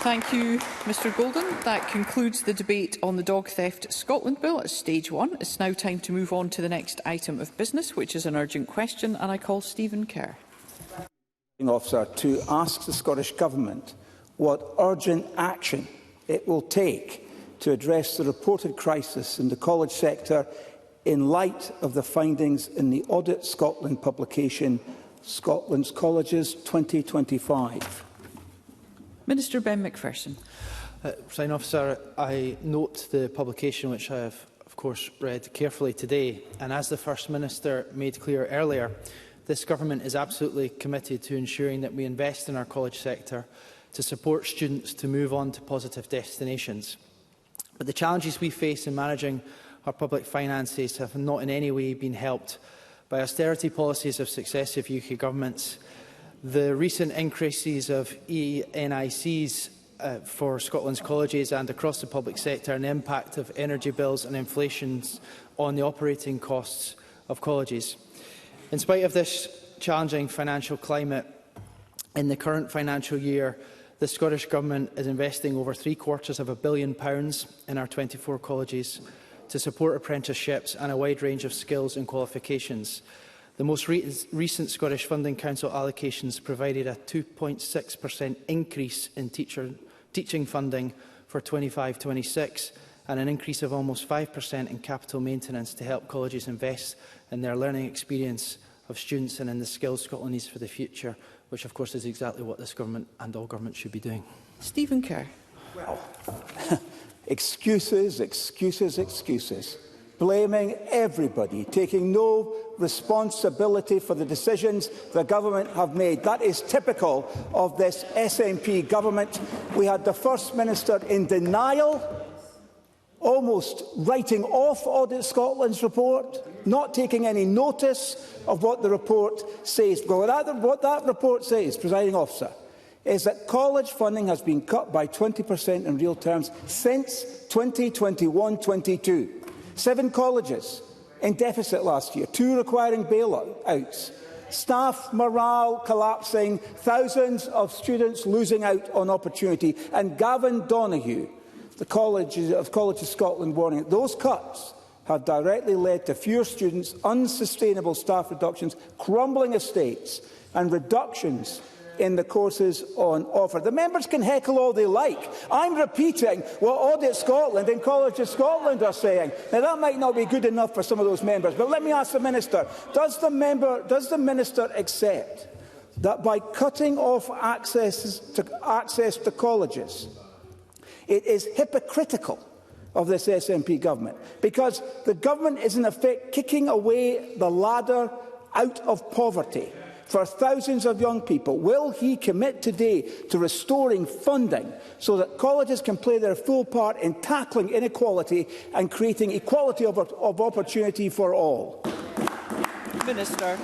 Thank you, Mr Golden. That concludes the debate on the Dog Theft Scotland Bill at stage 1. It's now time to move on to the next item of business, which is an urgent question, and I call Stephen Kerr. Officer to ask the Scottish Government what urgent action it will take to address the reported crisis in the college sector in light of the findings in the Audit Scotland publication Scotland's Colleges 2025. Minister Ben Macpherson. Presiding Officer, I note the publication which I have, of course, read carefully today, and as the First Minister made clear earlier, this Government is absolutely committed to ensuring that we invest in our college sector to support students to move on to positive destinations. But the challenges we face in managing our public finances have not in any way been helped by austerity policies of successive UK governments. The recent increases of ENICs for Scotland's colleges and across the public sector and the impact of energy bills and inflation on the operating costs of colleges. In spite of this challenging financial climate, in the current financial year, the Scottish Government is investing over £750 million in our 24 colleges to support apprenticeships and a wide range of skills and qualifications. The most recent Scottish Funding Council allocations provided a 2.6% increase in teaching funding for 25-26 and an increase of almost 5% in capital maintenance to help colleges invest in their learning experience of students and in the skills Scotland needs for the future, which of course is exactly what this Government and all governments should be doing. Stephen Kerr. Well, excuses, excuses, excuses. Blaming everybody, taking no responsibility for the decisions the Government have made. That is typical of this SNP Government. We had the First Minister in denial, almost writing off Audit Scotland's report, not taking any notice of what the report says. Well, what that report says, Presiding Officer, is that college funding has been cut by 20% in real terms since 2021-22. 7 colleges in deficit last year, 2 requiring bailouts, staff morale collapsing, thousands of students losing out on opportunity, and Gavin Donoghue, the Colleges Scotland, warning that those cuts have directly led to fewer students, unsustainable staff reductions, crumbling estates and reductions in the courses on offer. The members can heckle all they like. I'm repeating what Audit Scotland and Colleges Scotland are saying. Now, that might not be good enough for some of those members, but let me ask the Minister, does the Minister accept that by cutting off access to colleges, it is hypocritical of this SNP Government, because the Government is in effect kicking away the ladder out of poverty for thousands of young people? Will he commit today to restoring funding so that colleges can play their full part in tackling inequality and creating equality of opportunity for all? Minister.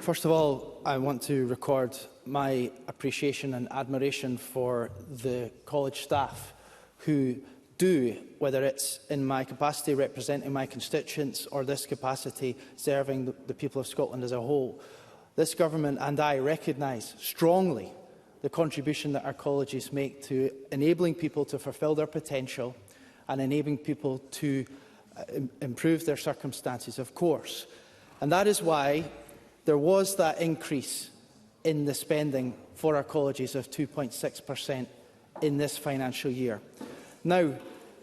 First of all, I want to record my appreciation and admiration for the college staff who do, whether it's in my capacity representing my constituents or this capacity serving the people of Scotland as a whole. This Government and I recognise strongly the contribution that our colleges make to enabling people to fulfil their potential and enabling people to improve their circumstances, of course. And that is why there was that increase in the spending for our colleges of 2.6% in this financial year. Now,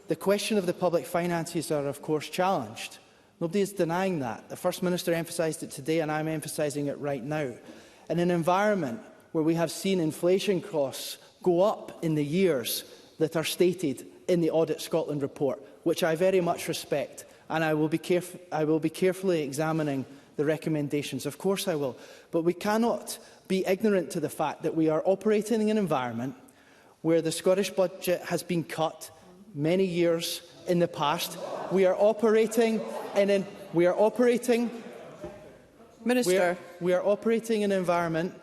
the question of the public finances are, of course, challenged. Nobody is denying that. The First Minister emphasised it today, and I'm emphasising it right now. In an environment where we have seen inflation costs go up in the years that are stated in the Audit Scotland report, which I very much respect, and I will be carefully examining the recommendations. Of course I will. But we cannot be ignorant to the fact that we are operating in an environment where the Scottish budget has been cut many years in the past. We are operating in an environment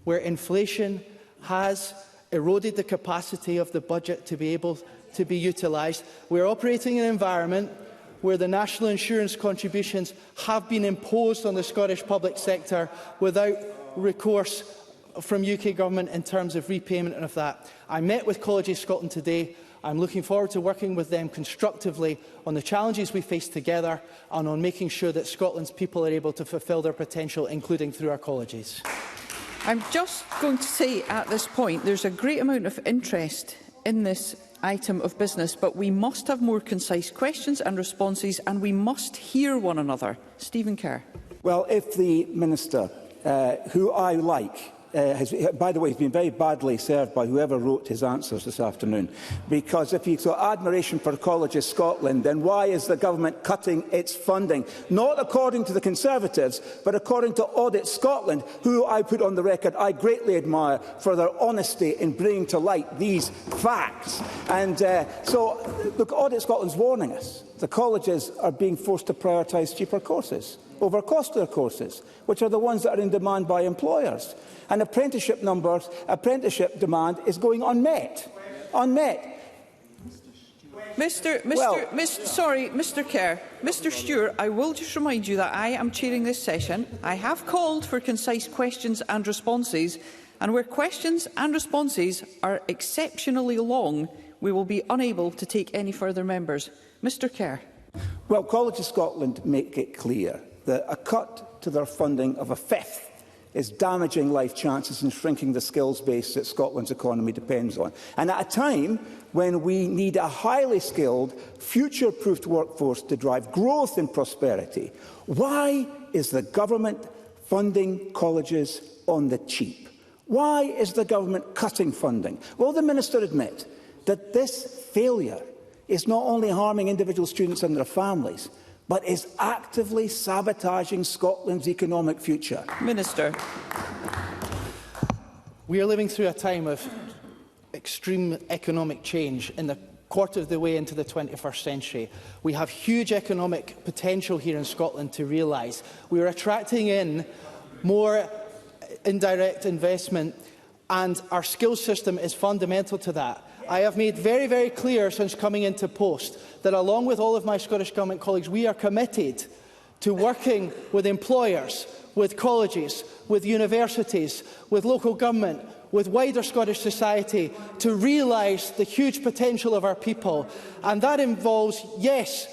where inflation has eroded the capacity of the budget to be able to be utilised. We are operating in an environment where the national insurance contributions have been imposed on the Scottish public sector without recourse from UK Government in terms of repayment of that. I met with Colleges Scotland today. I'm looking forward to working with them constructively on the challenges we face together and on making sure that Scotland's people are able to fulfil their potential, including through our colleges. I'm just going to say at this point there's a great amount of interest in this item of business, but we must have more concise questions and responses, and we must hear one another. Stephen Kerr. Well, if the Minister, who I like, by the way, he's been very badly served by whoever wrote his answers this afternoon, because if he's got admiration for Colleges Scotland, then why is the Government cutting its funding? Not according to the Conservatives, but according to Audit Scotland, who I put on the record I greatly admire for their honesty in bringing to light these facts. And so, look, Audit Scotland's warning us. The colleges are being forced to prioritise cheaper courses over costlier courses, which are the ones that are in demand by employers. And apprenticeship demand is going unmet. Mr Kerr. Mr Stewart, I will just remind you that I am chairing this session. I have called for concise questions and responses, and where questions and responses are exceptionally long, we will be unable to take any further members. Mr Kerr. Well, Colleges Scotland make it clear that a cut to their funding of a fifth is damaging life chances and shrinking the skills base that Scotland's economy depends on. And at a time when we need a highly skilled, future-proofed workforce to drive growth and prosperity, why is the Government funding colleges on the cheap? Why is the Government cutting funding? Will the Minister admit that this failure is not only harming individual students and their families, but is actively sabotaging Scotland's economic future? Minister. We are living through a time of extreme economic change in the quarter of the way into the 21st century. We have huge economic potential here in Scotland to realise. We are attracting in more indirect investment, and our skills system is fundamental to that. I have made very, very clear since coming into post that, along with all of my Scottish Government colleagues, we are committed to working with employers, with colleges, with universities, with local government, with wider Scottish society to realise the huge potential of our people. And that involves, yes,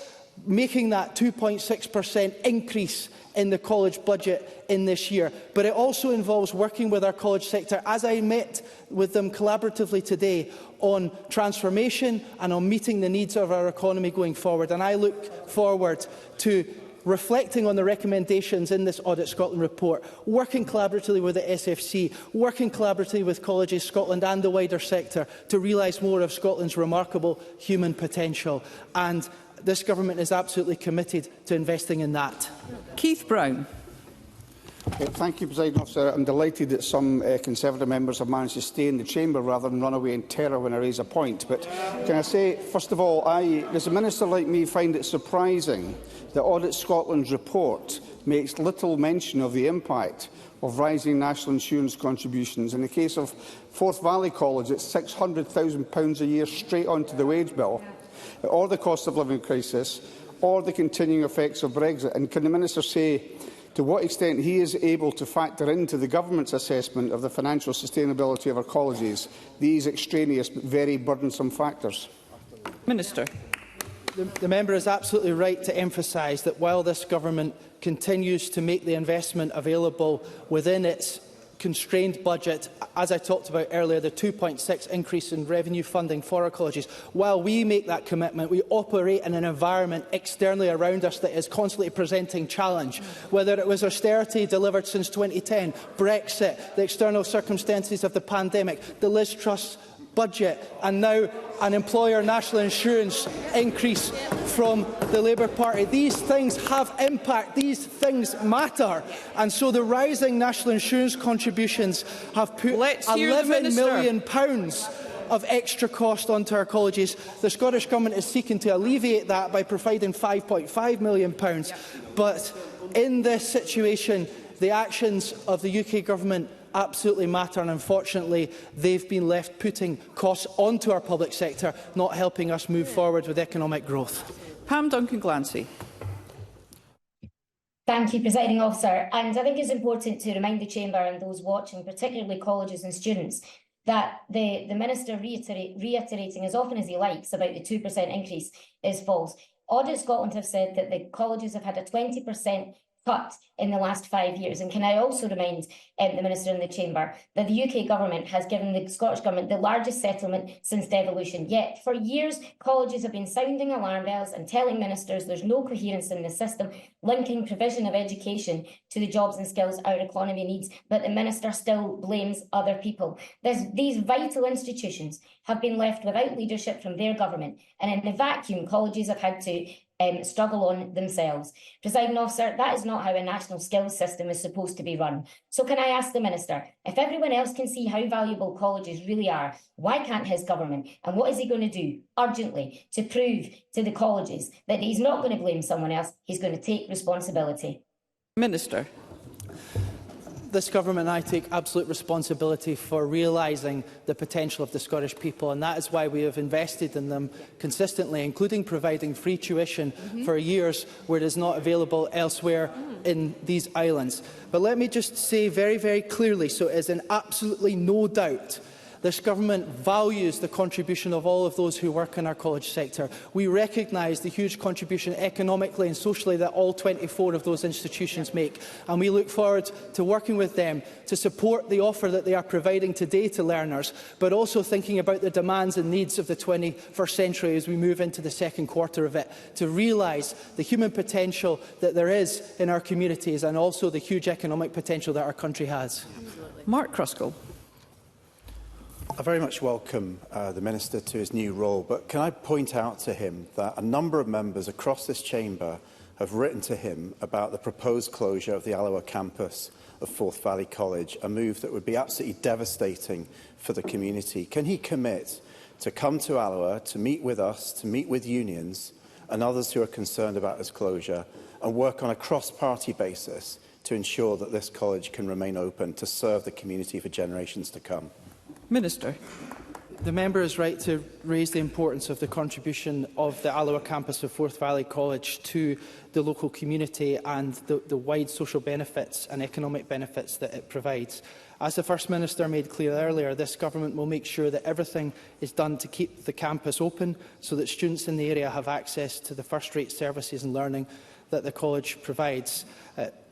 making that 2.6% increase in the college budget in this year. But it also involves working with our college sector, as I met with them collaboratively today, on transformation and on meeting the needs of our economy going forward. And I look forward to reflecting on the recommendations in this Audit Scotland report, working collaboratively with the SFC, working collaboratively with Colleges Scotland and the wider sector to realise more of Scotland's remarkable human potential. And this Government is absolutely committed to investing in that. Keith Brown. Thank you, President Officer. I'm delighted that some Conservative members have managed to stay in the chamber rather than run away in terror when I raise a point. But can I say, first of all, does a minister like me find it surprising that Audit Scotland's report makes little mention of the impact of rising national insurance contributions? In the case of Forth Valley College, it's £600,000 a year straight onto the wage bill, or the cost of living crisis, or the continuing effects of Brexit. And can the minister say to what extent he is able to factor into the Government's assessment of the financial sustainability of our colleges these extraneous but very burdensome factors? Minister. The member is absolutely right to emphasise that while this Government continues to make the investment available within its constrained budget, as I talked about earlier, the 2.6 increase in revenue funding for our colleges, while we make that commitment, we operate in an environment externally around us that is constantly presenting challenge. Whether it was austerity delivered since 2010, Brexit, the external circumstances of the pandemic, the Liz Truss budget, and now an employer national insurance increase from the Labour Party. These things have impact, these things matter, and so the rising national insurance contributions have put £11 million of extra cost onto our colleges. The Scottish Government is seeking to alleviate that by providing £5.5 million. But in this situation, the actions of the UK Government absolutely matter, and unfortunately they've been left putting costs onto our public sector, not helping us move forward with economic growth. Pam Duncan-Glancy. Thank you, Presiding Officer. And I think it's important to remind the Chamber and those watching, particularly colleges and students, that the Minister reiterating as often as he likes about the 2% increase is false. Audit Scotland have said that the colleges have had a 20% cut in the last 5 years. And can I also remind the Minister in the Chamber that the UK Government has given the Scottish Government the largest settlement since devolution. Yet, for years, colleges have been sounding alarm bells and telling ministers there's no coherence in the system, linking provision of education to the jobs and skills our economy needs, but the Minister still blames other people. These vital institutions have been left without leadership from their government, and in the vacuum, colleges have had to struggle on themselves. Presiding Officer, that is not how a national skills system is supposed to be run. So can I ask the Minister, if everyone else can see how valuable colleges really are, why can't his government? And what is he going to do urgently to prove to the colleges that he's not going to blame someone else, he's going to take responsibility? Minister. This government and I take absolute responsibility for realising the potential of the Scottish people, and that is why we have invested in them consistently, including providing free tuition for years where it is not available elsewhere in these islands. But let me just say very, very clearly, so it is in absolutely no doubt, this government values the contribution of all of those who work in our college sector. We recognise the huge contribution economically and socially that all 24 of those institutions make, and we look forward to working with them to support the offer that they are providing today to learners, but also thinking about the demands and needs of the 21st century as we move into the second quarter of it, to realise the human potential that there is in our communities and also the huge economic potential that our country has. Mark Cruskell. I very much welcome the Minister to his new role, but can I point out to him that a number of members across this chamber have written to him about the proposed closure of the Alloa campus of Forth Valley College, a move that would be absolutely devastating for the community. Can he commit to come to Alloa, to meet with us, to meet with unions and others who are concerned about this closure, and work on a cross-party basis to ensure that this college can remain open to serve the community for generations to come? Minister. The member is right to raise the importance of the contribution of the Alloa campus of Forth Valley College to the local community and the wide social benefits and economic benefits that it provides. As the First Minister made clear earlier, this government will make sure that everything is done to keep the campus open so that students in the area have access to the first-rate services and learning that the college provides.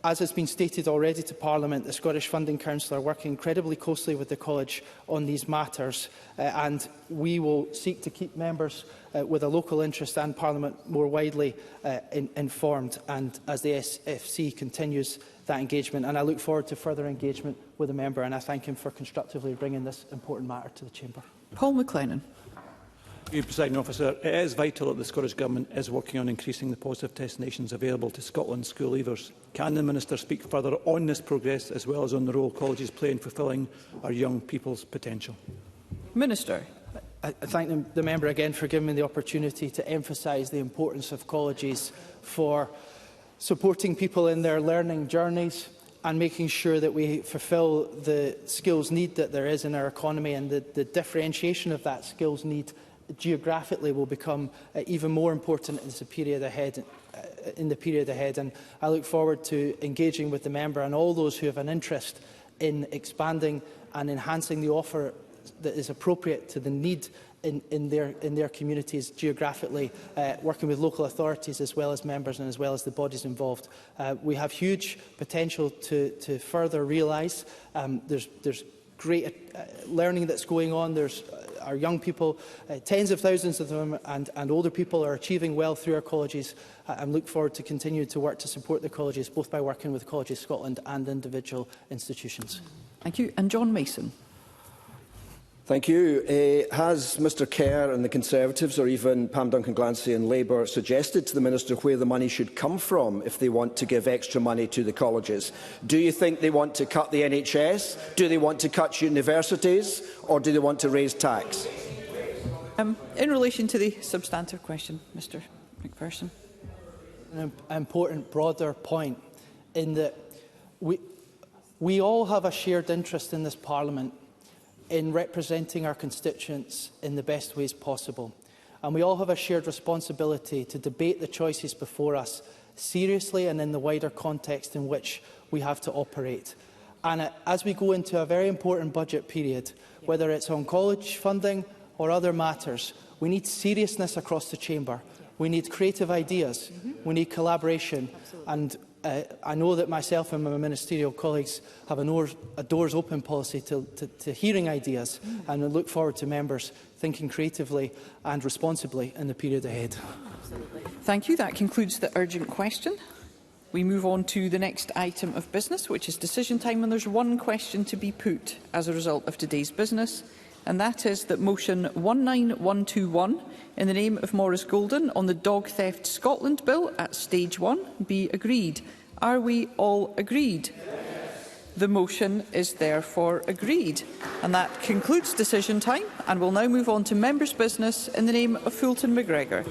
As has been stated already to Parliament, the Scottish Funding Council are working incredibly closely with the college on these matters, and we will seek to keep members with a local interest and Parliament more widely informed, and as the SFC continues that engagement. And I look forward to further engagement with the member, and I thank him for constructively bringing this important matter to the Chamber. Paul McLennan. Thank you, Presiding Officer. It is vital that the Scottish Government is working on increasing the positive destinations available to Scotland's school leavers. Can the Minister speak further on this progress, as well as on the role colleges play in fulfilling our young people's potential? Minister. I thank the member again for giving me the opportunity to emphasise the importance of colleges for supporting people in their learning journeys and making sure that we fulfil the skills need that there is in our economy, and the differentiation of that skills need geographically will become even more important in the period ahead. And I look forward to engaging with the member and all those who have an interest in expanding and enhancing the offer that is appropriate to the need in their communities geographically, working with local authorities as well as members and as well as the bodies involved. We have huge potential to further realise. There's great learning that's going on. There's our young people, tens of thousands of them, and older people are achieving well through our colleges. And look forward to continue to work to support the colleges, both by working with Colleges Scotland and individual institutions. Thank you. And John Mason. Thank you. Has Mr Kerr and the Conservatives, or even Pam Duncan-Glancy and Labour, suggested to the Minister where the money should come from if they want to give extra money to the colleges? Do you think they want to cut the NHS? Do they want to cut universities? Or do they want to raise tax? In relation to the substantive question, Mr Macpherson. An important broader point in that we all have a shared interest in this Parliament in representing our constituents in the best ways possible. And we all have a shared responsibility to debate the choices before us seriously and in the wider context in which we have to operate. And as we go into a very important budget period, whether it's on college funding or other matters, we need seriousness across the chamber. We need creative ideas. We need collaboration. And I know that myself and my ministerial colleagues have a doors open policy to hearing ideas, and I look forward to members thinking creatively and responsibly in the period ahead. Thank you. That concludes the urgent question. We move on to the next item of business, which is decision time, and there's one question to be put as a result of today's business, and that is that motion 19121 in the name of Maurice Golden on the Dog Theft Scotland Bill at stage 1 be agreed. Are we all agreed? Yes. The motion is therefore agreed. And that concludes decision time, and we'll now move on to members' business in the name of Fulton McGregor.